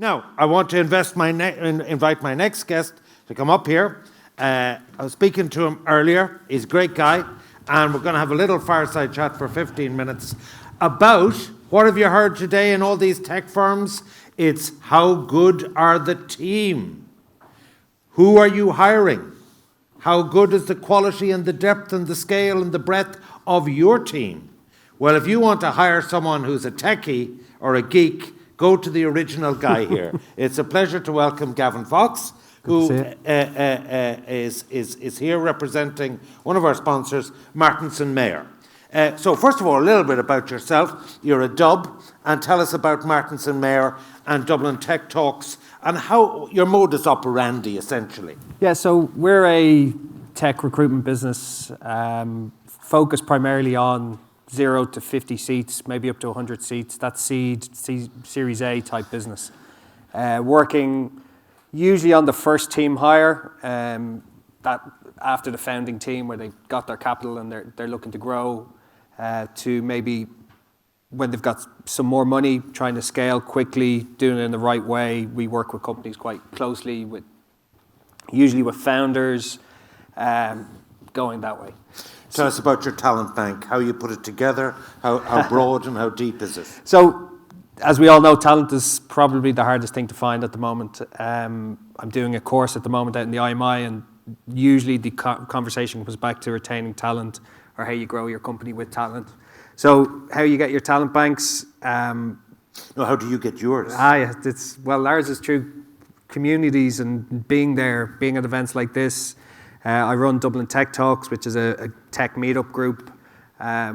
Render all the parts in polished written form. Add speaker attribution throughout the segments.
Speaker 1: Now, I want to invite my next guest to come up here. I was speaking to him earlier. He's a great guy. And we're going to have a little fireside chat for 15 minutes about what have you heard today in all these tech firms? It's how good are the team? Who are you hiring? How good is the quality and the depth and the scale and the breadth of your team? Well, if you want to hire someone who's a techie or a geek, go to the original guy here. It's a pleasure to welcome Gavin Fox, who is here representing one of our sponsors, Martinsen Mayor. So first of all, a little bit about yourself. You're a Dub, and tell us about Martinsen Mayor and Dublin Tech Talks and how your modus operandi, essentially.
Speaker 2: Yeah, so we're a tech recruitment business focused primarily on 0 to 50 seats, maybe up to 100 seats. That's Series A type business. Working usually on the first team hire, that after the founding team where they've got their capital and they're looking to grow, to maybe when they've got some more money, trying to scale quickly, doing it in the right way. We work with companies quite closely, usually with founders, going that way.
Speaker 1: Tell us about your talent bank, how you put it together, how broad and how deep is it?
Speaker 2: So, as we all know, talent is probably the hardest thing to find at the moment. I'm doing a course at the moment out in the IMI, and usually the conversation comes back to retaining talent or how you grow your company with talent. So, how you get your talent banks?
Speaker 1: No, how do you get yours?
Speaker 2: Ours is through communities and being there, being at events like this. I run Dublin Tech Talks, which is a tech meetup group,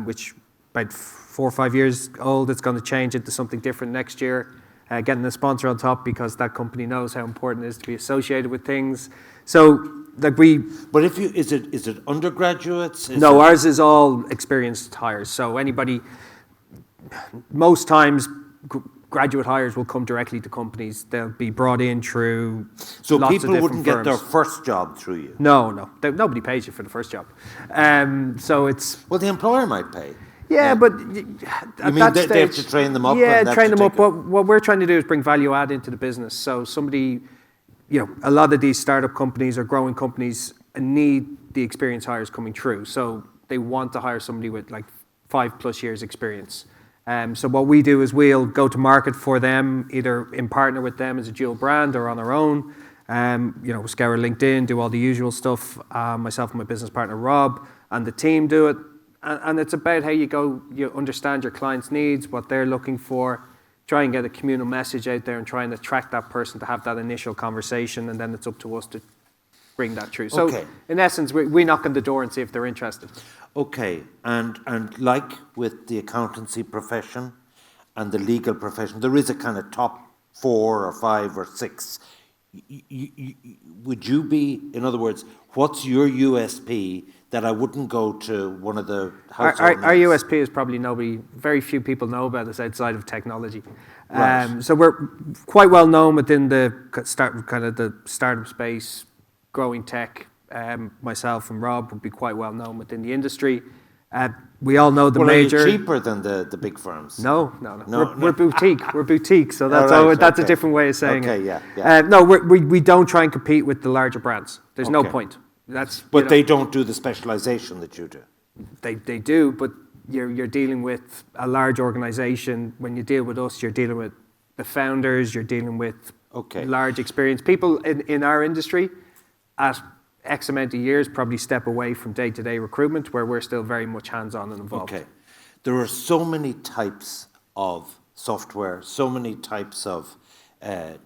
Speaker 2: which about 4 or 5 years old. It's going to change into something different next year. Getting a sponsor on top because that company knows how important it is to be associated with things. So, like
Speaker 1: But is it undergraduates?
Speaker 2: Ours is all experienced hires. So anybody, most times, graduate hires will come directly to companies. They'll be brought in through
Speaker 1: So
Speaker 2: lots
Speaker 1: people
Speaker 2: of different
Speaker 1: wouldn't
Speaker 2: firms.
Speaker 1: get their first job through you?
Speaker 2: No. Nobody pays you for the first job. So it's...
Speaker 1: Well, the employer might pay.
Speaker 2: Yeah, but at that stage...
Speaker 1: they have to train them up?
Speaker 2: Yeah, train them up. What we're trying to do is bring value add into the business. So somebody, a lot of these startup companies or growing companies need the experienced hires coming through. So they want to hire somebody with like 5+ years experience. So what we do is we'll go to market for them, either in partner with them as a dual brand or on our own. Scour LinkedIn, do all the usual stuff. Myself and my business partner Rob and the team do it. And it's about how you understand your client's needs, what they're looking for, try and get a communal message out there and try and attract that person to have that initial conversation, and then it's up to us to bring that through. So in essence, we knock on the door and see if they're interested. Okay,
Speaker 1: and like with the accountancy profession and the legal profession, there is a kind of top 4 or 5 or 6. Would you be, in other words, what's your USP that I wouldn't go to one of the household names?
Speaker 2: Our USP is probably very few people know about us outside of technology.
Speaker 1: Right.
Speaker 2: So we're quite well known within the startup space, growing tech. Myself and Rob would be quite well known within the industry. We all know the major.
Speaker 1: Are you cheaper than the big firms?
Speaker 2: No. We're boutique. We're boutique, so that's a different way of saying it.
Speaker 1: Okay, yeah.
Speaker 2: No, we don't try and compete with the larger brands. There's no point.
Speaker 1: But they don't do the specialization that you do.
Speaker 2: They do, but you're dealing with a large organization. When you deal with us, you're dealing with the founders. You're dealing with large experienced people in our industry. At X amount of years, probably step away from day-to-day recruitment, where we're still very much hands-on and involved.
Speaker 1: Okay, there are so many types of software, so many types of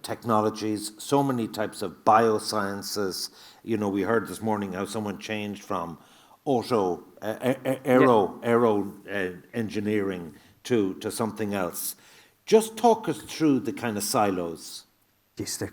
Speaker 1: technologies, so many types of biosciences. We heard this morning how someone changed from aero engineering to something else. Just talk us through the kind of silos.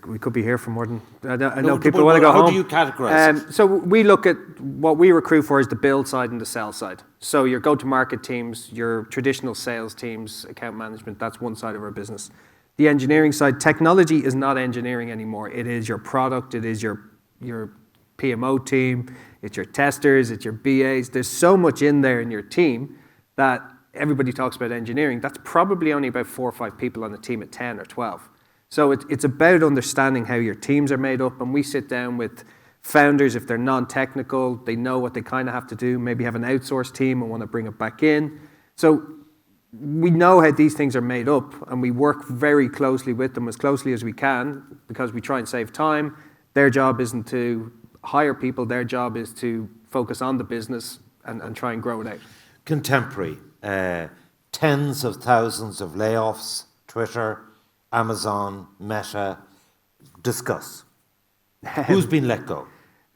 Speaker 2: We could be here for more than... I know people want to go home.
Speaker 1: How do you categorize it?
Speaker 2: So we look at what we recruit for is the build side and the sell side. So your go-to-market teams, your traditional sales teams, account management, that's one side of our business. The engineering side, technology is not engineering anymore. It is your product, it is your PMO team, it's your testers, it's your BAs. There's so much in there in your team that everybody talks about engineering. That's probably only about 4 or 5 people on the team at 10 or 12. So it's about understanding how your teams are made up, and we sit down with founders. If they're non-technical, they know what they kind of have to do, maybe have an outsourced team and want to bring it back in. So we know how these things are made up, and we work very closely with them, as closely as we can, because we try and save time. Their job isn't to hire people, their job is to focus on the business and try and grow it out.
Speaker 1: Contemporary, tens of thousands of layoffs, Twitter, Amazon, Meta, discuss. Who's been let go?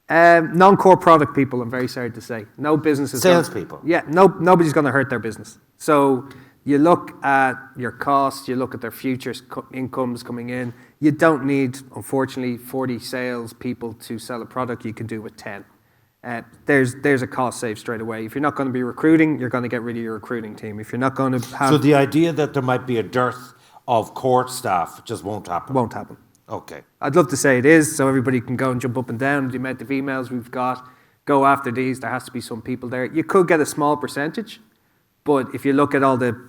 Speaker 2: Non-core product people, I'm very sorry to say. No business is
Speaker 1: salespeople.
Speaker 2: Yeah, nobody's going to hurt their business. So you look at your costs, you look at their future incomes coming in. You don't need, unfortunately, 40 sales people to sell a product. You can do with 10. There's a cost save straight away. If you're not going to be recruiting, you're going to get rid of your recruiting team. If you're not going to have...
Speaker 1: So the idea that there might be a dearth of court staff just won't happen?
Speaker 2: Won't happen.
Speaker 1: Okay.
Speaker 2: I'd love to say it is, so everybody can go and jump up and down. The amount of emails we've got, go after these. There has to be some people there. You could get a small percentage, but if you look at all the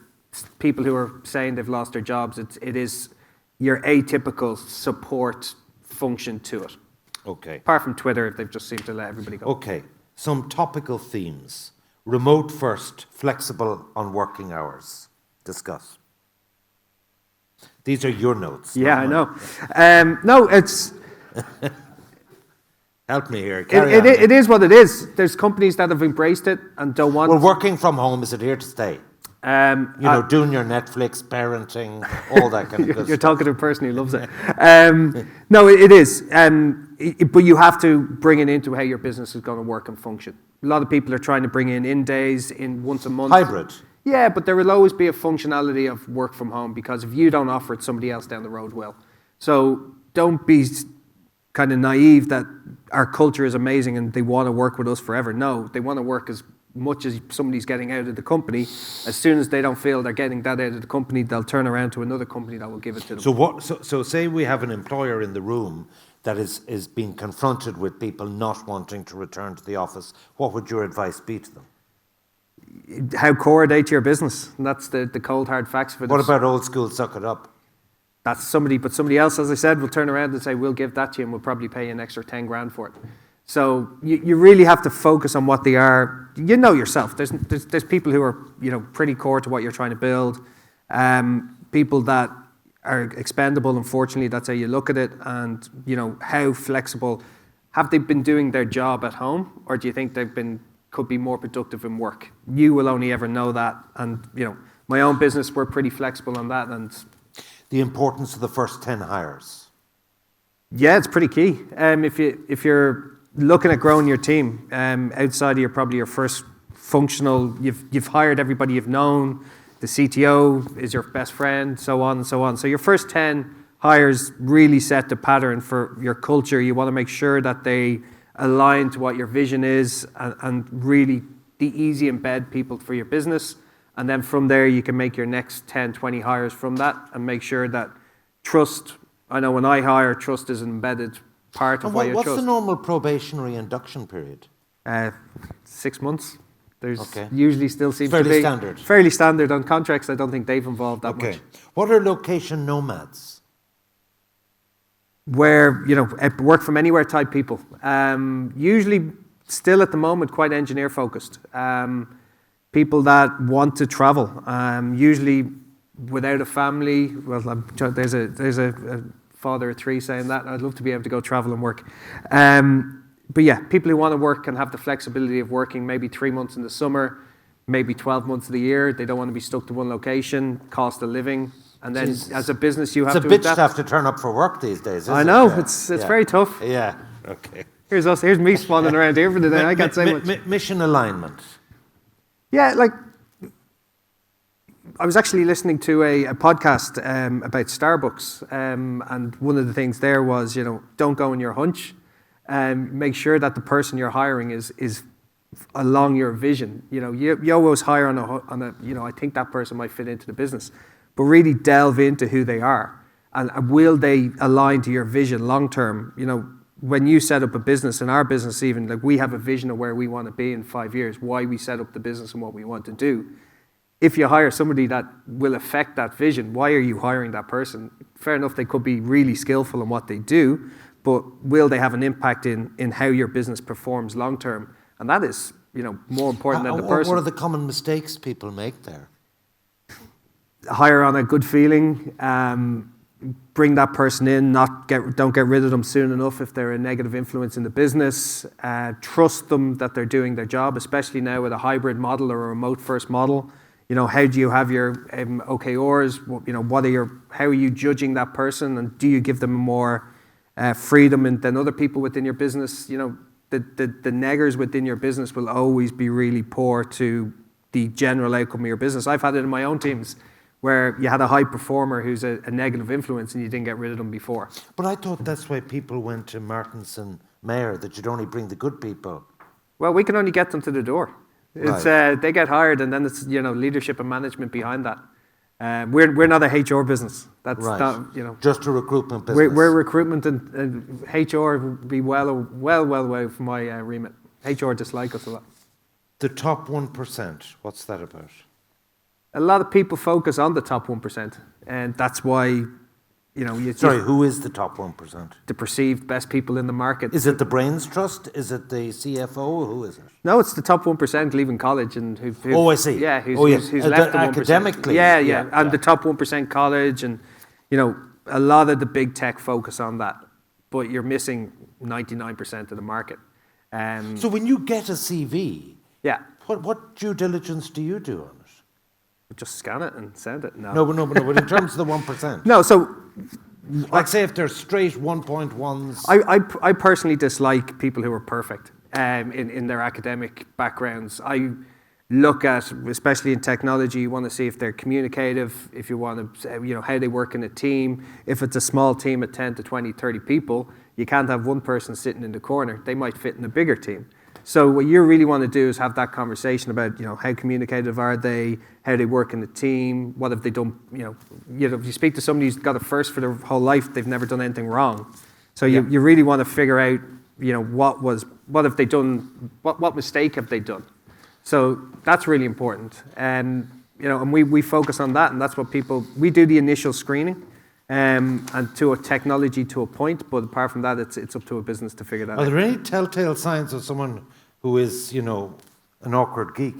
Speaker 2: people who are saying they've lost their jobs, it is your atypical support function to it.
Speaker 1: Okay.
Speaker 2: Apart from Twitter, they've just seemed to let everybody go.
Speaker 1: Okay. Some topical themes. Remote first, flexible on working hours. Discuss. These are your notes.
Speaker 2: Yeah, I know. No, it's...
Speaker 1: Help me here.
Speaker 2: It is what it is. There's companies that have embraced it and don't want...
Speaker 1: Well, working from home, is it here to stay? Doing your Netflix, parenting, all that kind of good stuff.
Speaker 2: You're talking to a person who loves it. No, it is. But you have to bring it into how your business is going to work and function. A lot of people are trying to bring in days, in once a month.
Speaker 1: Hybrid.
Speaker 2: Yeah, but there will always be a functionality of work from home, because if you don't offer it, somebody else down the road will. So don't be kind of naive that our culture is amazing and they want to work with us forever. No, they want to work as much as somebody's getting out of the company. As soon as they don't feel they're getting that out of the company, they'll turn around to another company that will give it to them.
Speaker 1: So say we have an employer in the room that is being confronted with people not wanting to return to the office. What would your advice be to them?
Speaker 2: How core are they to your business? And that's the cold hard facts for this.
Speaker 1: What about old school suck it up?
Speaker 2: That's somebody, but somebody else, as I said, will turn around and say, we'll give that to you and we'll probably pay you an extra 10 grand for it. So you really have to focus on what they are. You know yourself. There's people who are pretty core to what you're trying to build. People that are expendable. Unfortunately, that's how you look at it. And how flexible have they been doing their job at home, or do you think could be more productive in work? You will only ever know that. And my own business, we're pretty flexible on that. And
Speaker 1: the importance of the first 10 hires.
Speaker 2: Yeah, it's pretty key. If you're looking at growing your team, outside of your first functional, you've hired everybody you've known, the CTO is your best friend, so on and so on. So your first 10 hires really set the pattern for your culture. You want to make sure that they align to what your vision is and really the easy embed people for your business. And then from there, you can make your next 10, 20 hires from that and make sure that trust, I know when I hire, trust is an embedded part of why you trust.
Speaker 1: What's the normal probationary induction period?
Speaker 2: 6 months. There's
Speaker 1: okay.
Speaker 2: Usually still seems
Speaker 1: fairly
Speaker 2: to be
Speaker 1: standard.
Speaker 2: Fairly standard on contracts. I don't think they've involved that much.
Speaker 1: What are location nomads?
Speaker 2: Where work from anywhere type people. Usually, still at the moment, quite engineer focused. People that want to travel. Usually, without a family. Well, there's a father of 3 saying that. I'd love to be able to go travel and work. But yeah, people who want to work can have the flexibility of working maybe 3 months in the summer, maybe 12 months of the year. They don't want to be stuck to one location, cost of living. And then as a business, you have to adapt.
Speaker 1: It's a bitch to have to turn up for work these days, isn't it?
Speaker 2: I know, it's very tough.
Speaker 1: Yeah, okay.
Speaker 2: Here's me swanning around here for the day. I can't say much.
Speaker 1: Mission alignment.
Speaker 2: Yeah, I was actually listening to a podcast about Starbucks, and one of the things there was, don't go on your hunch. Make sure that the person you're hiring is along your vision. You always hire on a I think that person might fit into the business, but really delve into who they are and will they align to your vision long term. When you set up a business, in our business even, we have a vision of where we want to be in 5 years, why we set up the business and what we want to do. if you hire somebody that will affect that vision, why are you hiring that person? Fair enough, they could be really skillful in what they do, but will they have an impact in how your business performs long term? And that is, more important than the person.
Speaker 1: What are the common mistakes people make there?
Speaker 2: Hire on a good feeling, bring that person in, don't get rid of them soon enough if they're a negative influence in the business. Trust them that they're doing their job, especially now with a hybrid model or a remote first model. How do you have your OKRs? How are you judging that person, and do you give them more freedom than other people within your business? The neggers within your business will always be really poor to the general outcome of your business. I've had it in my own teams where you had a high performer who's a negative influence and you didn't get rid of them before.
Speaker 1: But I thought that's why people went to Martinsen Mayor, that you'd only bring the good people.
Speaker 2: Well, we can only get them to the door. It's
Speaker 1: Right.
Speaker 2: they get hired, and then it's leadership and management behind that. We're not a HR business. That's
Speaker 1: Right.
Speaker 2: not
Speaker 1: Just a recruitment business.
Speaker 2: We're recruitment, and HR would be well away from my remit. HR dislike us a lot.
Speaker 1: The top 1%, what's that about?
Speaker 2: A lot of people focus on the top 1%, and that's why
Speaker 1: Sorry, who is the top 1%?
Speaker 2: the perceived best people in the market.
Speaker 1: Is it the Brains Trust? Is it the CFO? Who is it?
Speaker 2: No, it's the top 1% leaving college and who've
Speaker 1: Oh, I see.
Speaker 2: Yeah, who's
Speaker 1: The
Speaker 2: left the 1%.
Speaker 1: academically.
Speaker 2: Yeah, and
Speaker 1: yeah.
Speaker 2: the top 1% college, and a lot of the big tech focus on that, but you're missing 99% of the market.
Speaker 1: So when you get a CV,
Speaker 2: Yeah,
Speaker 1: what due diligence do you do on it?
Speaker 2: just scan it and send it.
Speaker 1: No, but in terms of the 1%.
Speaker 2: No, so
Speaker 1: Like say if they're straight 1.1s.
Speaker 2: I personally dislike people who are perfect in their academic backgrounds. I look at, especially in technology, you want to see if they're communicative, if you want to, how they work in a team. If it's a small team of 10 to 20, 30 people, you can't have one person sitting in the corner. They might fit in a bigger team. So what you really want to do is have that conversation about, how communicative are they, how they work in the team, what have they done, if you speak to somebody who's got a first for their whole life, they've never done anything wrong. So you really want to figure out, what have they done, what mistake have they done? So that's really important. And we focus on that, and that's what we do the initial screening. And to a technology to a point, but apart from that, it's up to a business to figure that out.
Speaker 1: Are there any telltale signs of someone who is, an awkward geek?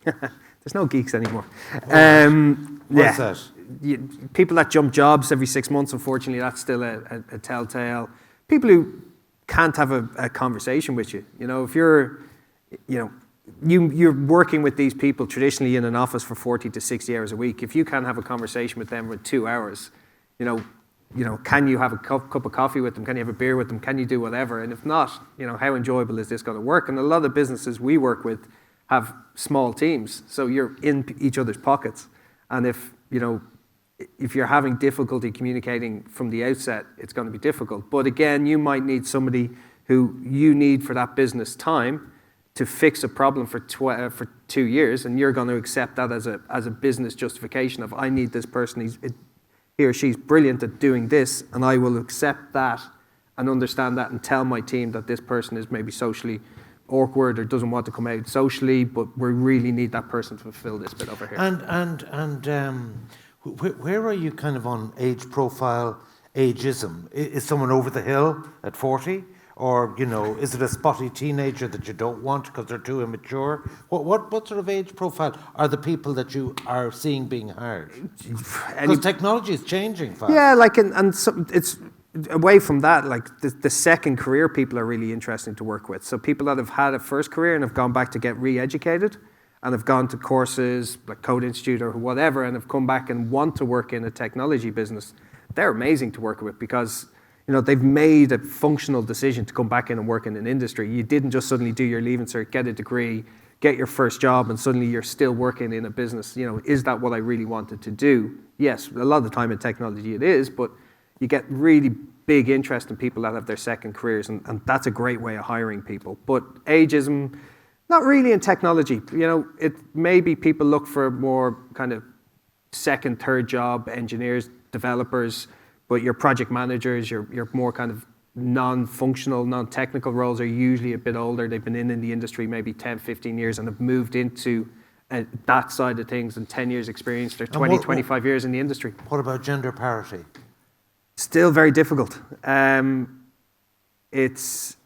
Speaker 2: There's no geeks anymore.
Speaker 1: What's that?
Speaker 2: People that jump jobs every 6 months, unfortunately, that's still a telltale. People who can't have a conversation with you. If you're, you're working with these people traditionally in an office for 40 to 60 hours a week. If you can't have a conversation with them for 2 hours, can you have a cup of coffee with them? Can you have a beer with them? Can you do whatever? And if not, how enjoyable is this going to work? And a lot of businesses we work with have small teams, so you're in each other's pockets. And if you're having difficulty communicating from the outset, it's going to be difficult. But again, you might need somebody who you need for that business time to fix a problem for 2 years, and you're going to accept that as a business justification of, I need this person. He or she's brilliant at doing this, and I will accept that and understand that and tell my team that this person is maybe socially awkward or doesn't want to come out socially, but we really need that person to fulfill this bit over here.
Speaker 1: Where are you kind of on age profile, ageism? Is someone over the hill at 40? Or, is it a spotty teenager that you don't want because they're too immature? What sort of age profile are the people that you are seeing being hired? Because technology is changing fast.
Speaker 2: Yeah, it's away from that, the second career people are really interesting to work with. So people that have had a first career and have gone back to get re-educated and have gone to courses like Code Institute or whatever and have come back and want to work in a technology business, they're amazing to work with because they've made a functional decision to come back in and work in an industry. You didn't just suddenly do your Leaving Cert, get a degree, get your first job, and suddenly you're still working in a business. Is that what I really wanted to do? Yes, a lot of the time in technology it is, but you get really big interest in people that have their second careers, and that's a great way of hiring people. But ageism, not really in technology. It maybe people look for more kind of second, third job engineers, developers, but your project managers, your more kind of non-functional, non-technical roles are usually a bit older. They've been in the industry maybe 10, 15 years and have moved into that side of things and 10 years experience. They're
Speaker 1: And
Speaker 2: 25 years in the industry.
Speaker 1: What about gender parity?
Speaker 2: Still very difficult. It's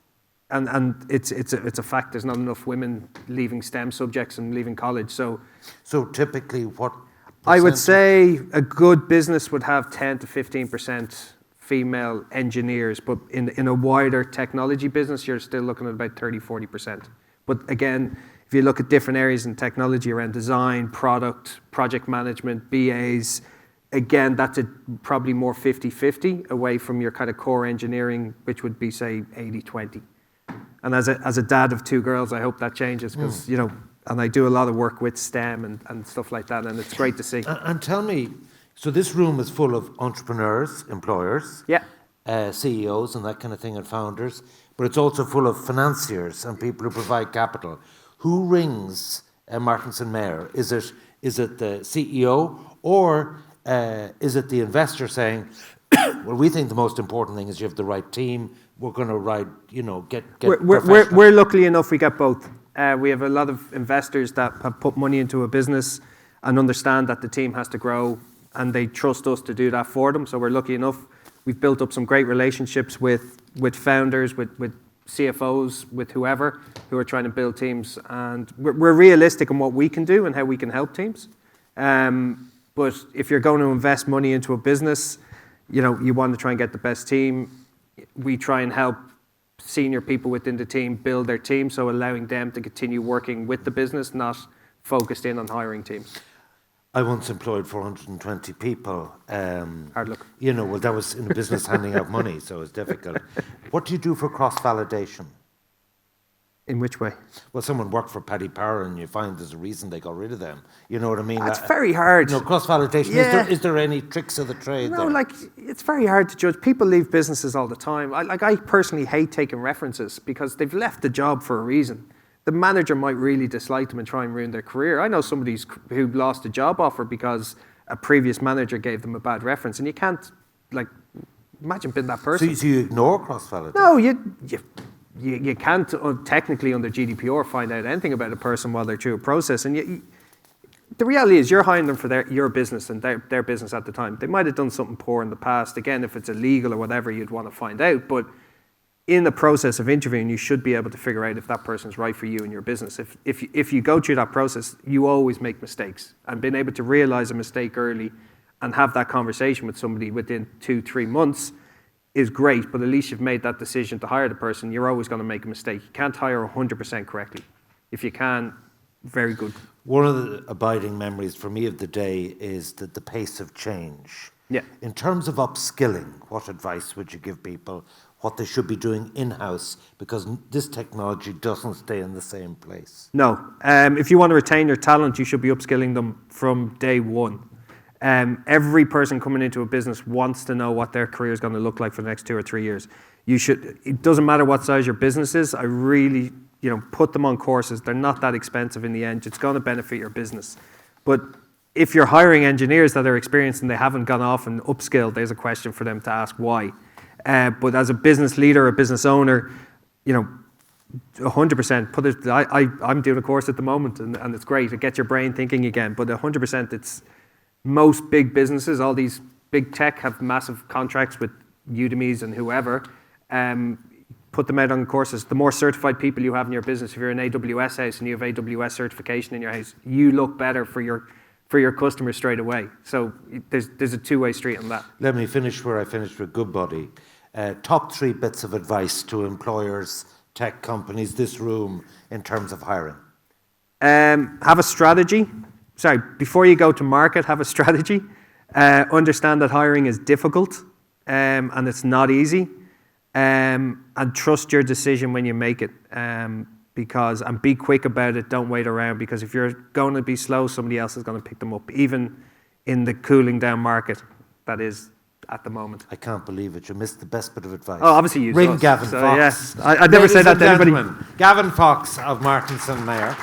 Speaker 2: a fact. There's not enough women leaving STEM subjects and leaving college. So
Speaker 1: typically, what
Speaker 2: I would say a good business would have 10 to 15% female engineers, but in a wider technology business, you're still looking at about 30, 40%. But again, if you look at different areas in technology around design, product, project management, BAs, again, that's probably more 50-50 away from your kind of core engineering, which would be, say, 80-20. And as a dad of 2 girls, I hope that changes because, and I do a lot of work with STEM and stuff like that, and it's great to see.
Speaker 1: And tell me, so this room is full of entrepreneurs, employers, CEOs and that kind of thing, and founders, but it's also full of financiers and people who provide capital. Who rings Martinsen Mayer? Is it the CEO or is it the investor saying, well, we think the most important thing is you have the right team. We're going to get
Speaker 2: We're lucky enough we get both. We have a lot of investors that have put money into a business and understand that the team has to grow, and they trust us to do that for them. So we're lucky enough. We've built up some great relationships with founders, with CFOs, with whoever who are trying to build teams. And we're realistic in what we can do and how we can help teams. But if you're going to invest money into a business, you want to try and get the best team. We try and help senior people within the team build their team, so allowing them to continue working with the business, not focused in on hiring teams.
Speaker 1: I once employed 420 people.
Speaker 2: Hard luck.
Speaker 1: Well, that was in a business handing out money, so it's difficult. What do you do for cross-validation?
Speaker 2: In which way?
Speaker 1: Well, someone worked for Paddy Power and you find there's a reason they got rid of them. You know what I mean?
Speaker 2: It's very hard.
Speaker 1: Cross-validation.
Speaker 2: Yeah.
Speaker 1: Is there any tricks of the trade
Speaker 2: No,
Speaker 1: there?
Speaker 2: it's very hard to judge. People leave businesses all the time. I personally hate taking references because they've left the job for a reason. The manager might really dislike them and try and ruin their career. I know somebody who lost a job offer because a previous manager gave them a bad reference, and you can't, imagine being that person.
Speaker 1: So you ignore cross-validation?
Speaker 2: No, you can't technically under GDPR find out anything about a person while they're through a process. And the reality is you're hiring them for your business and their business at the time. They might have done something poor in the past. Again, if it's illegal or whatever, you'd want to find out. But in the process of interviewing, you should be able to figure out if that person's right for you and your business. If you go through that process, you always make mistakes. And being able to realize a mistake early and have that conversation with somebody within 2-3 months is great, but at least you've made that decision to hire the person. You're always going to make a mistake. You can't hire 100% correctly. If you can, very good.
Speaker 1: One of the abiding memories for me of the day is the pace of change.
Speaker 2: Yeah.
Speaker 1: In terms of upskilling, what advice would you give people, what they should be doing in-house, because this technology doesn't stay in the same place?
Speaker 2: No. If you want to retain your talent, you should be upskilling them from day one. Every person coming into a business wants to know what their career is going to look like for the next 2 or 3 years. It doesn't matter what size your business is. I really, put them on courses. They're not that expensive in the end. It's going to benefit your business. But if you're hiring engineers that are experienced and they haven't gone off and upskilled, there's a question for them to ask why. But as a business leader, a business owner, 100%. I'm doing a course at the moment, and it's great. It gets your brain thinking again. But 100%, it's most big businesses, all these big tech have massive contracts with Udemy's and whoever. Put them out on courses. The more certified people you have in your business, if you're an AWS house and you have AWS certification in your house, you look better for your customers straight away. So there's a two-way street on that.
Speaker 1: Let me finish where I finished with Goodbody. Top 3 bits of advice to employers, tech companies, this room, in terms of hiring.
Speaker 2: Have a strategy. Before you go to market, have a strategy. Understand that hiring is difficult and it's not easy. And trust your decision when you make it. And be quick about it. Don't wait around, because if you're going to be slow, somebody else is going to pick them up, even in the cooling down market that is at the moment.
Speaker 1: I can't believe it. You missed the best bit of advice.
Speaker 2: Oh, obviously you
Speaker 1: ring Gavin Fox.
Speaker 2: Yes, I'd never say that to anybody.
Speaker 1: Gavin Fox of Martinsen Mayer.